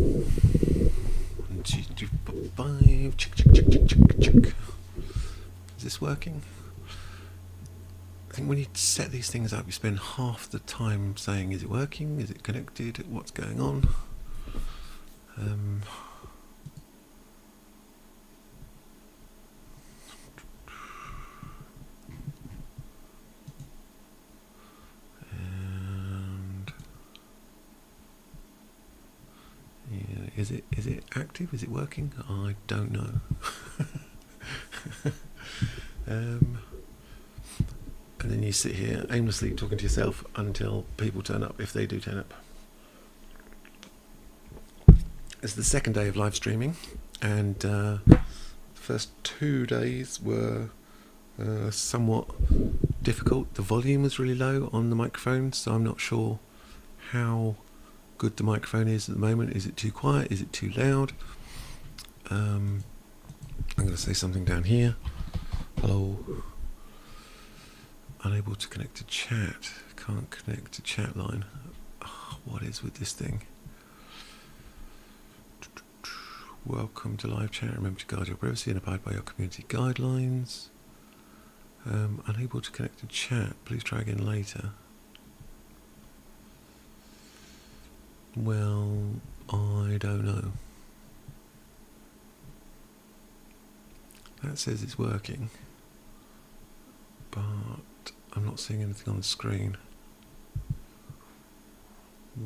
1, 2, 3, 4, 5. Check, check, check, check, check, check. Is this working? I think when you set these things up, you spend half the time saying, is it working? Is it connected? What's going on? And yeah, is it active? Is it working? I don't know. And then you sit here aimlessly talking to yourself until people turn up, if they do turn up. It's the second day of live streaming, and the first 2 days were somewhat difficult. The volume was really low on the microphone, so I'm not sure how good the microphone is at the moment. Is it too quiet? Is it too loud? I'm going to say something down here. Hello. Unable to connect to chat. Can't connect to chat line. Oh, what is with this thing? Welcome to live chat. Remember to guard your privacy and abide by your community guidelines. Unable to connect to chat. Please try again later. Well, I don't know. That says it's working, but I'm not seeing anything on the screen.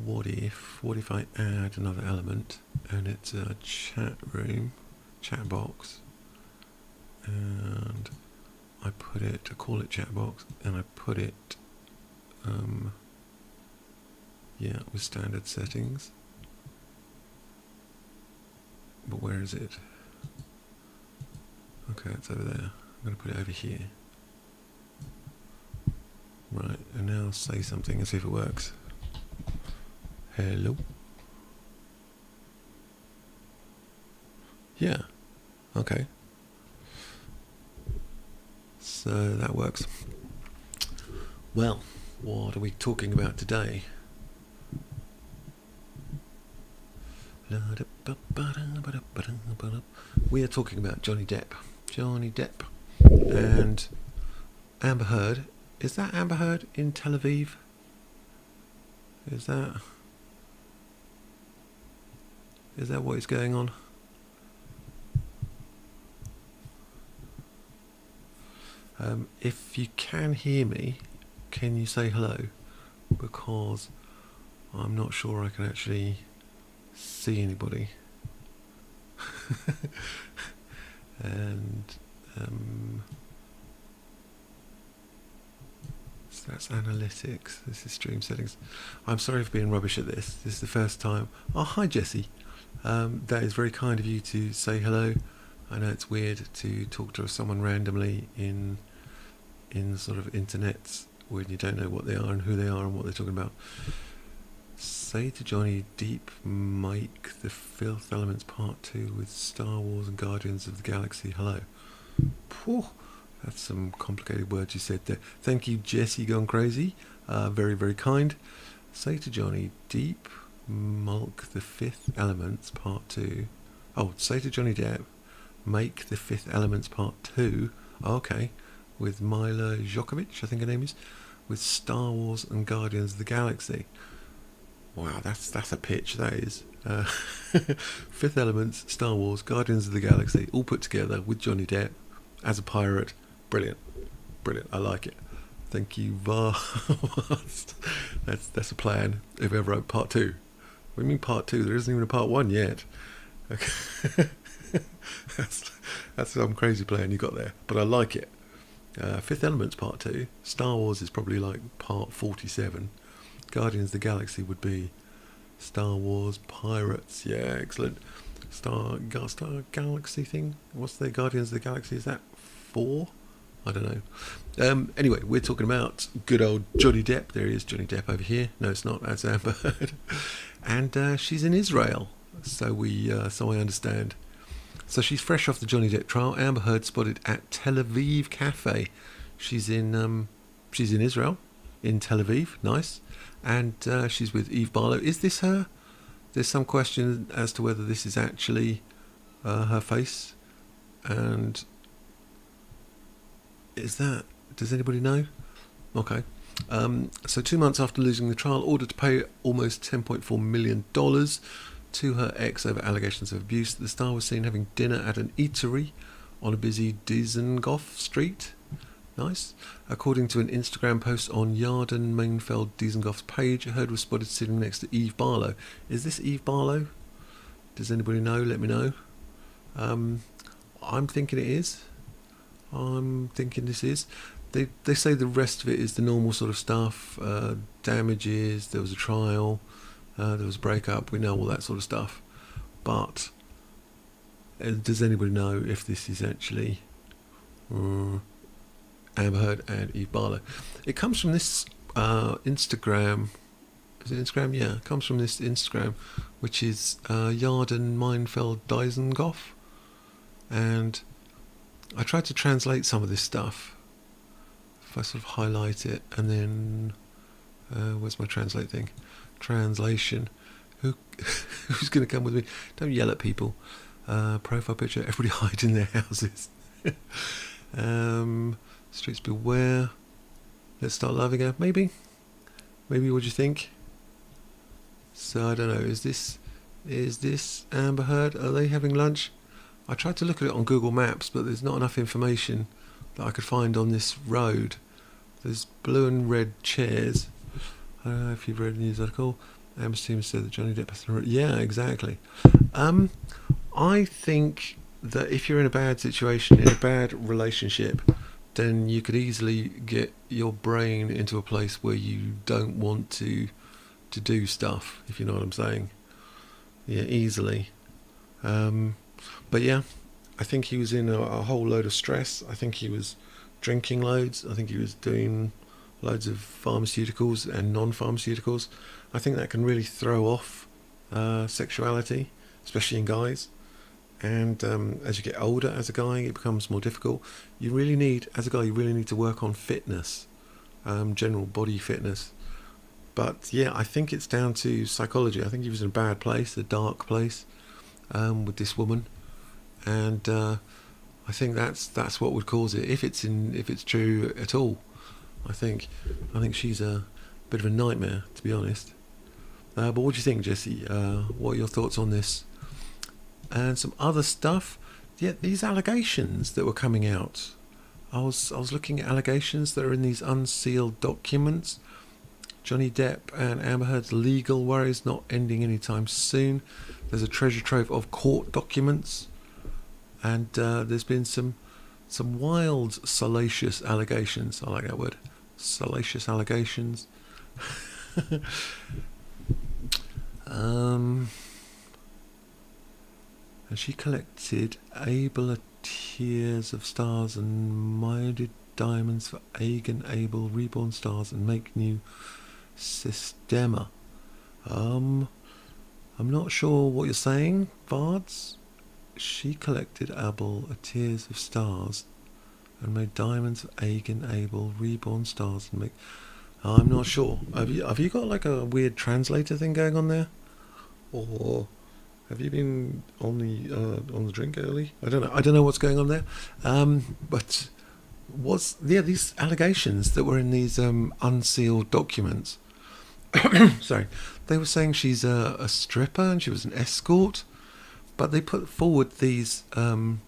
What if I add another element and it's a chat room, chat box, and I call it chat box, and I put it with standard settings. But where is it? Okay, it's over there. I'm going to put it over here. Right, and now say something and see if it works. Hello? Yeah, okay. So that works. Well, what are we talking about today? We are talking about Johnny Depp. Johnny Depp and Amber Heard. Is that Amber Heard in Tel Aviv? Is that what is going on? If you can hear me, can you say hello? Because I'm not sure I can actually see anybody. And so that's analytics. This is stream settings. I'm sorry for being rubbish at this. This is the first time. Oh, hi Jessie. That is very kind of you to say hello. I know it's weird to talk to someone randomly in sort of internets when you don't know what they are and who they are and what they're talking about. Say to Johnny Depp, make the Filth Elements Part 2 with Star Wars and Guardians of the Galaxy. Hello. Phew, that's some complicated words you said there. Thank you, Jessie Gone Crazy. Very, very kind. Say to Johnny Depp, make the Fifth Elements Part 2. Oh, say to Johnny Depp, make the Fifth Elements Part 2. Okay. With Mila Djokovic, I think her name is. With Star Wars and Guardians of the Galaxy. Wow, that's a pitch, that is. Fifth Elements, Star Wars, Guardians of the Galaxy, all put together with Johnny Depp as a pirate. Brilliant. Brilliant. I like it. Thank you vast. That's a plan if ever wrote Part 2. What do you mean Part 2? There isn't even a Part 1 yet. Okay. That's some crazy plan you got there. But I like it. Fifth Elements Part 2. Star Wars is probably like Part 47. Guardians of the Galaxy would be Star Wars Pirates. Yeah, excellent. Star Galaxy thing. What's the Guardians of the Galaxy? Is that 4? I don't know. Anyway, we're talking about good old Johnny Depp. There he is, Johnny Depp over here. No, it's not. That's Amber Heard. And she's in Israel. So I understand. So she's fresh off the Johnny Depp trial. Amber Heard spotted at Tel Aviv Cafe. She's in Israel, in Tel Aviv. Nice. And she's with Eve Barlow. Is this her There's some question as to whether this is actually her face, and is that? Does anybody know? Okay. So 2 months after losing the trial, ordered to pay almost $10.4 million to her ex over allegations of abuse, the star was seen having dinner at an eatery on a busy Dizengoff street. Nice. According to an Instagram post on Yarden Mainfeld Dizengoff's page, Heard was spotted sitting next to Eve Barlow. Is this Eve Barlow? Does anybody know? Let me know. I'm thinking it is. I'm thinking this is. They say the rest of it is the normal sort of stuff. Damages, there was a trial, there was a breakup, we know all that sort of stuff. But does anybody know if this is actually Amber Heard and Eve Barlow? It comes from this Instagram. Is it Instagram? Yeah, it comes from this Instagram, which is Yarden Mainfeld Dizengoff. And I tried to translate some of this stuff. If I sort of highlight it and then where's my translate thing? Translation. Who's going to come with me? Don't yell at people. Profile picture. Everybody hide in their houses. Streets beware. Let's start loving her. Maybe. What do you think? So I don't know. Is this Amber Heard? Are they having lunch? I tried to look at it on Google Maps, but there's not enough information that I could find on this road. There's blue and red chairs. I don't know if you've read the news article. Amber's team said that Johnny Depp has to... Yeah, exactly. I think that if you're in a bad situation, in a bad relationship, then you could easily get your brain into a place where you don't want to do stuff, if you know what I'm saying. Yeah, easily. But yeah, I think he was in a whole load of stress. I think he was drinking loads. I think he was doing loads of pharmaceuticals and non-pharmaceuticals. I think that can really throw off sexuality, especially in guys. And as you get older as a guy, it becomes more difficult. As a guy, you really need to work on fitness, general body fitness. But yeah, I think it's down to psychology. I think he was in a bad place, a dark place, with this woman. And I think that's what would cause it, if it's true at all. I think she's a bit of a nightmare, to be honest. But what do you think, Jesse? What are your thoughts on this? And some other stuff. Yeah, these allegations that were coming out. I was looking at allegations that are in these unsealed documents. Johnny Depp and Amber Heard's legal worries not ending anytime soon. There's a treasure trove of court documents. And there's been some wild, salacious allegations. I like that word. Salacious allegations. And she collected Abel tears of stars and minded diamonds for egg and Abel reborn stars and make new systema. I'm not sure what you're saying, Vards. She collected Abel tears of stars and made diamonds for egg and Abel reborn stars and make... I'm not sure. Have you got like a weird translator thing going on there? Or have you been on the drink early? I don't know what's going on there. But these allegations that were in these unsealed documents. Sorry, they were saying she's a stripper and she was an escort, but they put forward these evidence,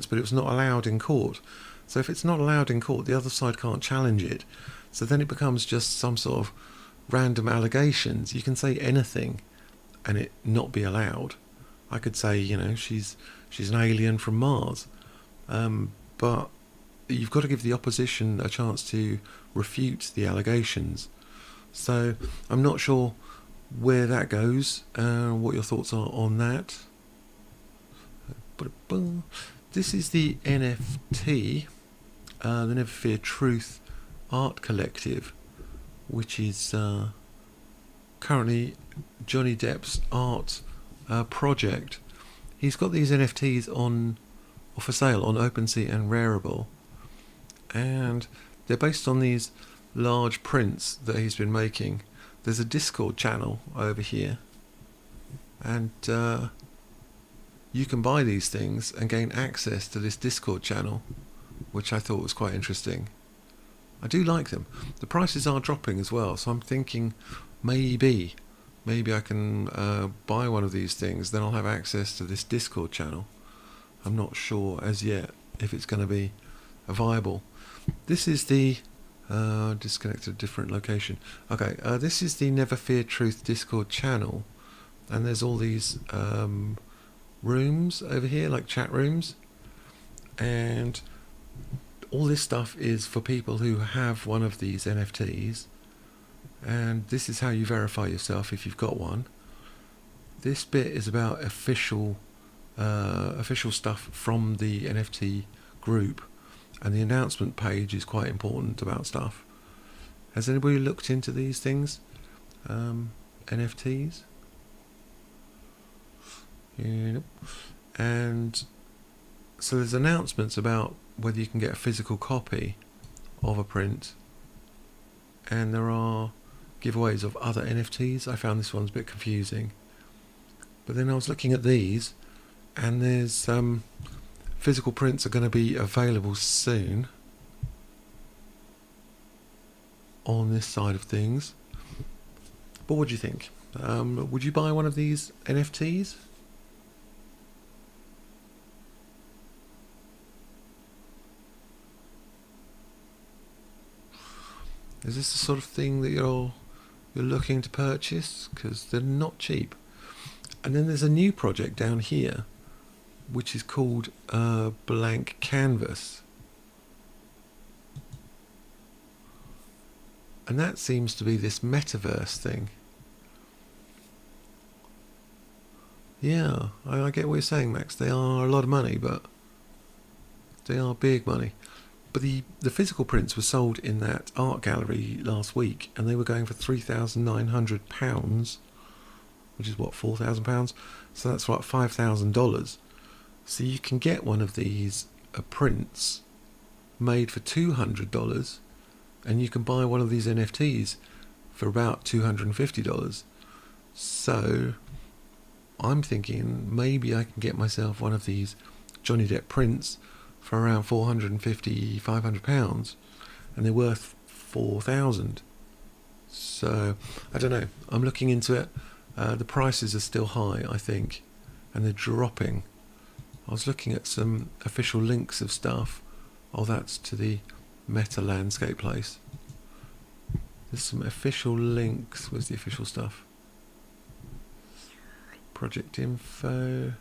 but it was not allowed in court. So if it's not allowed in court, the other side can't challenge it. So then it becomes just some sort of random allegations. You can say anything and it not be allowed. I could say, she's an alien from Mars. But you've got to give the opposition a chance to refute the allegations. So I'm not sure where that goes, what your thoughts are on that. This is the NFT, the Never Fear Truth Art Collective, which is currently Johnny Depp's art project. He's got these NFTs for sale on OpenSea and Rarible, and they're based on these large prints that he's been making. there's a Discord channel over here, and you can buy these things and gain access to this Discord channel, which I thought was quite interesting. I do like them. The prices are dropping as well, so I'm thinking maybe I can buy one of these things, then I'll have access to this Discord channel. I'm not sure as yet if it's going to be viable. This is the disconnected different location. Okay, this is the Never Fear Truth Discord channel, and there's all these rooms over here, like chat rooms, and all this stuff is for people who have one of these NFTs, and this is how you verify yourself if you've got one. This bit is about official stuff from the NFT group, and the announcement page is quite important about stuff. Has anybody looked into these things? NFTs? Yep. And so there's announcements about whether you can get a physical copy of a print, and there are giveaways of other NFTs. I found this one's a bit confusing, but then I was looking at these, and there's physical prints are going to be available soon on this side of things. But what do you think? Would you buy one of these NFTs? Is this the sort of thing that you're looking to purchase? Because they're not cheap. And then there's a new project down here, which is called Blank Canvas. And that seems to be this metaverse thing. Yeah, I get what you're saying, Max. They are a lot of money, but they are big money. But the physical prints were sold in that art gallery last week, and they were going for £3,900, which is what, £4,000? So that's what, $5,000. So you can get one of these prints made for $200, and you can buy one of these NFTs for about $250. So I'm thinking maybe I can get myself one of these Johnny Depp prints for around £450, £500, and they're worth $4,000. So I don't know. I'm looking into it. The prices are still high, I think, and they're dropping. I was looking at some official links of stuff. Oh, that's to the Meta Landscape place. There's some official links. Where's the official stuff? Project info.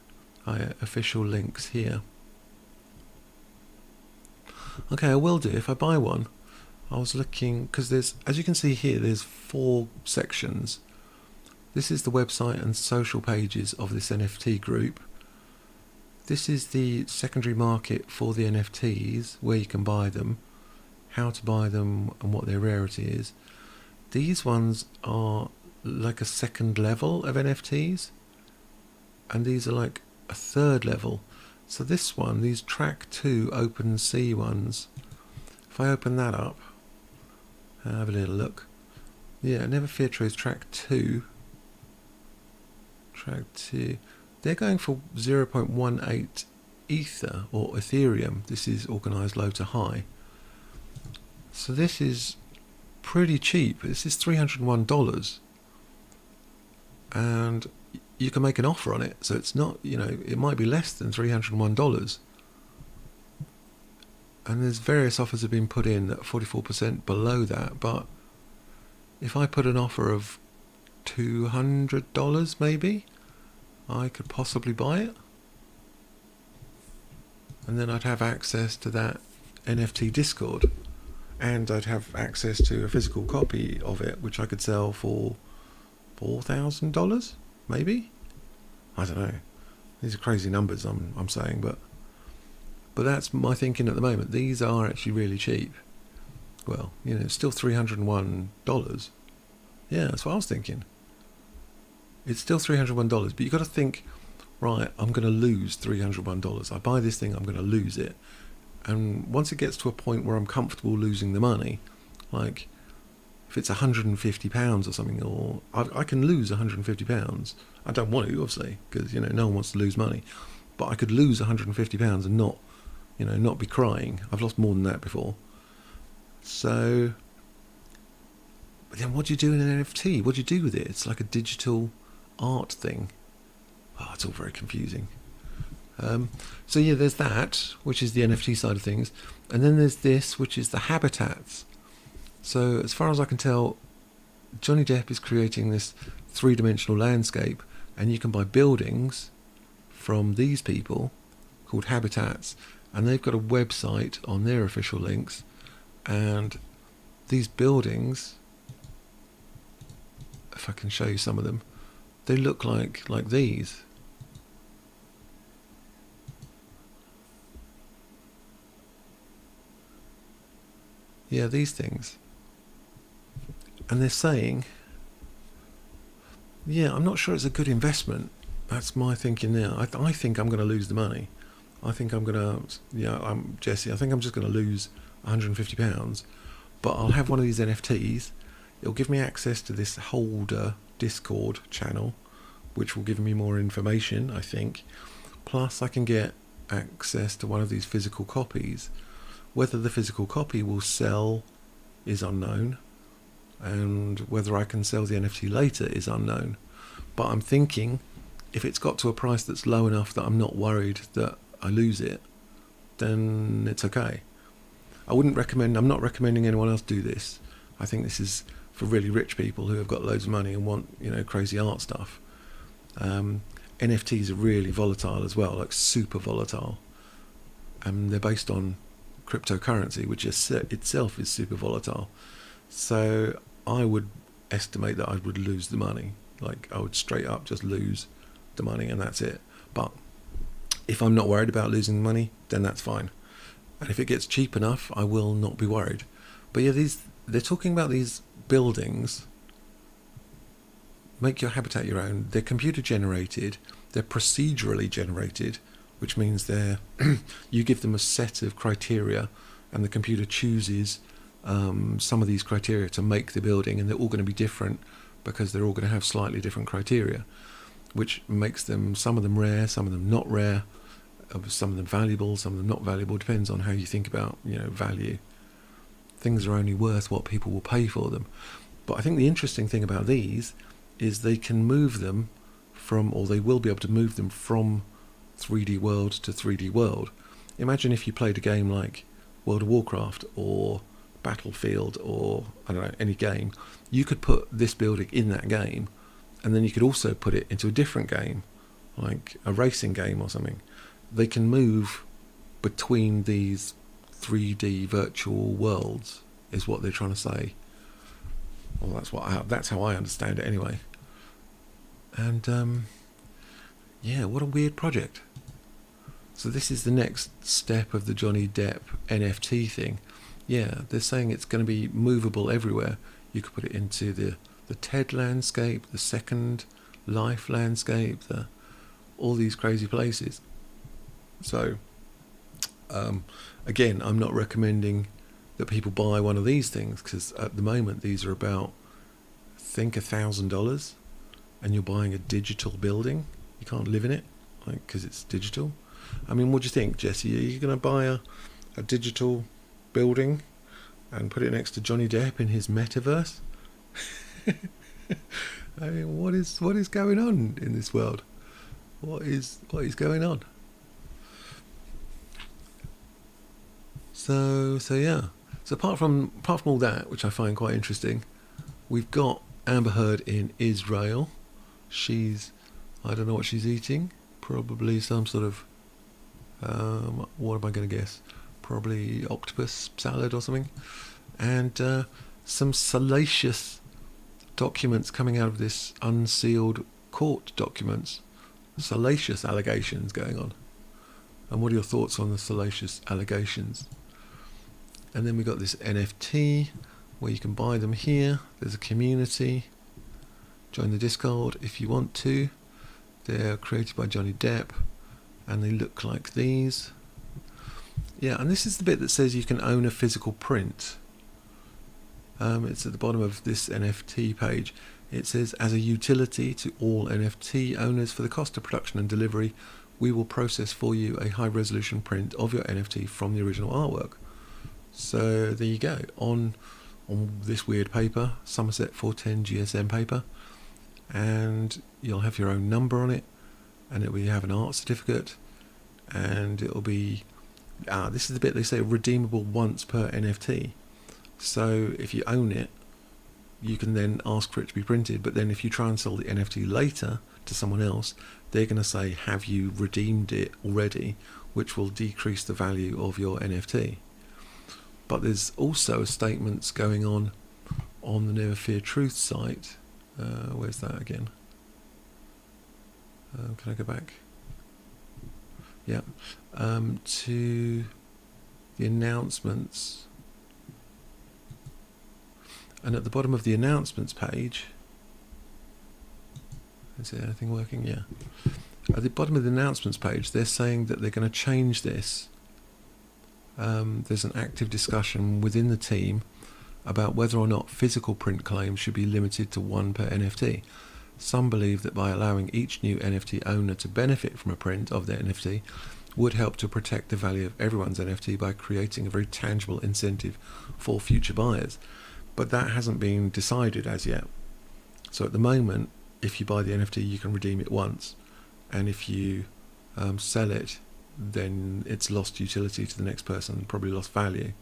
Oh yeah, official links here. Okay, I will do if I buy one. I was looking, because there's, as you can see here, there's 4 sections. This is the website and social pages of this NFT group. This is the secondary market for the NFTs, where you can buy them, how to buy them, and what their rarity is. These ones are like a second level of NFTs, and these are like a third level. So this one, these track 2 OpenSea ones, if I open that up, have a little look. Yeah, Never Fear Truth track 2. Track 2. They're going for 0.18 Ether or Ethereum. This is organised low to high. So this is pretty cheap. This is $301. And you can make an offer on it, so it's not, it might be less than $301. And there's various offers have been put in at 44% below that, but if I put an offer of $200 maybe, I could possibly buy it. And then I'd have access to that NFT Discord, and I'd have access to a physical copy of it, which I could sell for $4,000 maybe. I don't know. These are crazy numbers I'm saying, but that's my thinking at the moment. These are actually really cheap. Well, it's still $301. Yeah, that's what I was thinking. It's still $301, but you've got to think, right, I'm going to lose $301. I buy this thing, I'm going to lose it. And once it gets to a point where I'm comfortable losing the money, like if it's £150 or something, or I can lose £150. I don't want to, obviously, because no one wants to lose money. But I could lose £150 and not be crying. I've lost more than that before. So, but then what do you do in an NFT? What do you do with it? It's like a digital art thing. Oh, it's all very confusing. So yeah, there's that, which is the NFT side of things, and then there's this, which is the habitats. So as far as I can tell, Johnny Depp is creating this three-dimensional landscape, and you can buy buildings from these people called habitats, and they've got a website on their official links, and these buildings, if I can show you some of them, they look like these. Yeah, these things. And they're saying, yeah, I'm not sure it's a good investment. That's my thinking now. I think I'm going to lose the money. I think I'm going to, I'm Jesse, I think I'm just going to lose £150. But I'll have one of these NFTs. It'll give me access to this holder Discord channel, which will give me more information, I think. Plus I can get access to one of these physical copies. Whether the physical copy will sell is unknown, and whether I can sell the NFT later is unknown. But I'm thinking, if it's got to a price that's low enough that I'm not worried that I lose it, then it's okay. I'm not recommending anyone else do this. I think this is for really rich people who have got loads of money and want, crazy art stuff. NFTs are really volatile as well, like super volatile. They're based on cryptocurrency, which itself is super volatile. So I would estimate that I would lose the money. Like I would straight up just lose the money and that's it. But if I'm not worried about losing the money, then that's fine. And if it gets cheap enough, I will not be worried. But yeah, they're talking about these buildings. Make your habitat your own. They're computer generated. They're procedurally generated, which means you give them a set of criteria, and the computer chooses some of these criteria to make the building, and they're all going to be different because they're all going to have slightly different criteria, which makes some of them rare, some of them not rare, some of them valuable, some of them not valuable. Depends on how you think about value. Things are only worth what people will pay for them. But I think the interesting thing about these is they can move them they will be able to move them from 3D world to 3D world. Imagine if you played a game like World of Warcraft or Battlefield or I don't know, any game. You could put this building in that game, and then you could also put it into a different game, like a racing game or something. They can move between these 3D virtual worlds, is what they're trying to say. Well, that's how I understand it anyway. And yeah, what a weird project. So this is the next step of the Johnny Depp NFT thing. Yeah, they're saying it's going to be movable everywhere. You could put it into the TED landscape, the Second Life landscape, all these crazy places. So again, I'm not recommending that people buy one of these things, because at the moment these are about, I think, $1,000, and you're buying a digital building. You can't live in it, because it's digital. I mean, what do you think, Jesse? Are you going to buy a digital building and put it next to Johnny Depp in his metaverse? I mean, what is going on in this world? What is going on? So yeah. So apart from all that, which I find quite interesting, we've got Amber Heard in Israel. I don't know what she's eating. Probably some sort of what am I going to guess? Probably octopus salad or something. And some salacious documents coming out of this unsealed court documents. Salacious allegations going on. And what are your thoughts on the salacious allegations? And then we got this NFT where you can buy them here. There's a community. Join the Discord if you want to. They're created by Johnny Depp, and they look like these. Yeah, and this is the bit that says you can own a physical print. It's at the bottom of this NFT page. It says, as a utility to all NFT owners for the cost of production and delivery, we will process for you a high resolution print of your NFT from the original artwork. So there you go, on this weird paper, Somerset 410 GSM paper, and you'll have your own number on it, and it'll be, have an art certificate, and it'll be, this is the bit they say, redeemable once per NFT. So if you own it, you can then ask for it to be printed, but then if you try and sell the NFT later to someone else, they're going to say, have you redeemed it already, which will decrease the value of your NFT. But there's also statements going on the Never Fear Truth site. Where's that again? Can I go back? Yeah. To the announcements. And at the bottom of the announcements page, is there anything working? Yeah. At the bottom of the announcements page, they're saying that they're going to change this. There's an active discussion within the team about whether or not physical print claims should be limited to one per NFT. Some believe that by allowing each new NFT owner to benefit from a print of their NFT would help to protect the value of everyone's NFT by creating a very tangible incentive for future buyers. But that hasn't been decided as yet. So at the moment, if you buy the NFT, you can redeem it once, and if you sell it, then it's lost utility to the next person, probably lost value.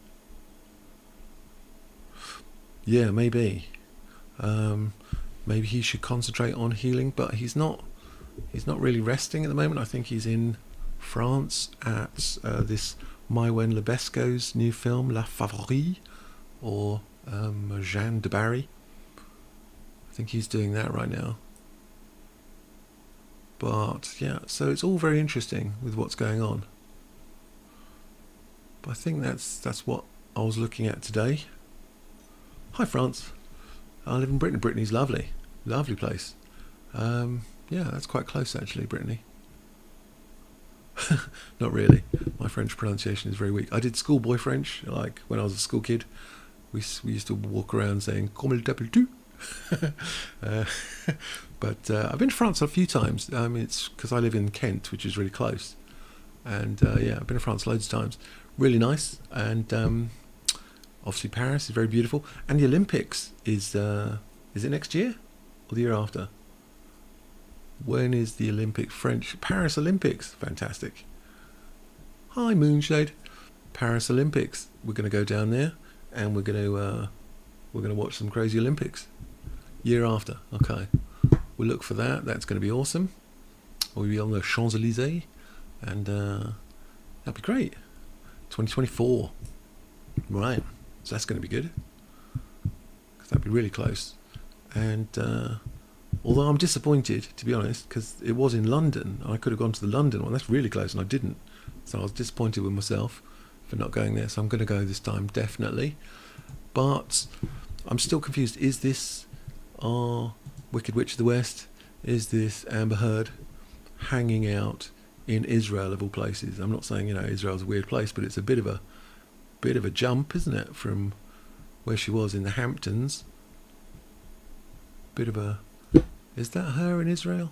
Yeah, maybe. Maybe he should concentrate on healing, but he's not really resting at the moment. I think he's in France at this Maïwenn Lebesco's new film, La Favorite, or Jeanne de Barry. I think he's doing that right now. But yeah, so it's all very interesting with what's going on. But I think that's what I was looking at today. Hi France. I live in Brittany. Brittany's lovely. Lovely place. Yeah, that's quite close actually, Brittany. Not really. My French pronunciation is very weak. I did schoolboy French, like when I was a school kid. We used to walk around saying "Comment t'appelles-tu?" But I've been to France a few times. It's because I live in Kent, which is really close. And yeah, I've been to France loads of times. Really nice. And obviously Paris is very beautiful. And the Olympics is it next year or the year after? When is the Olympic Paris Olympics? Fantastic. Hi Moonshade. Paris Olympics. We're going to go down there, and we're going to watch some crazy Olympics. Year after. Okay. We'll look for that. That's going to be awesome. We'll be on the Champs-Élysées, and that'd be great. 2024. Right. So that's going to be good. 'Cause that'd be really close. And although I'm disappointed, to be honest, because it was in London, I could have gone to the London one. That's really close, and I didn't. So I was disappointed with myself for not going there. So I'm going to go this time, definitely. But I'm still confused. Is this our Wicked Witch of the West? Is this Amber Heard hanging out in Israel of all places? I'm not saying Israel's a weird place, but it's a bit of a jump, isn't it, from where she was in the Hamptons? Is that her in Israel?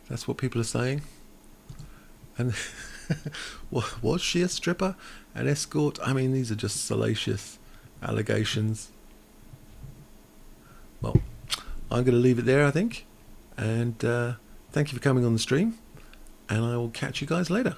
That's what people are saying. And was she a stripper, an escort? I mean, these are just salacious allegations. Well, I'm going to leave it there, I think. And thank you for coming on the stream. And I will catch you guys later.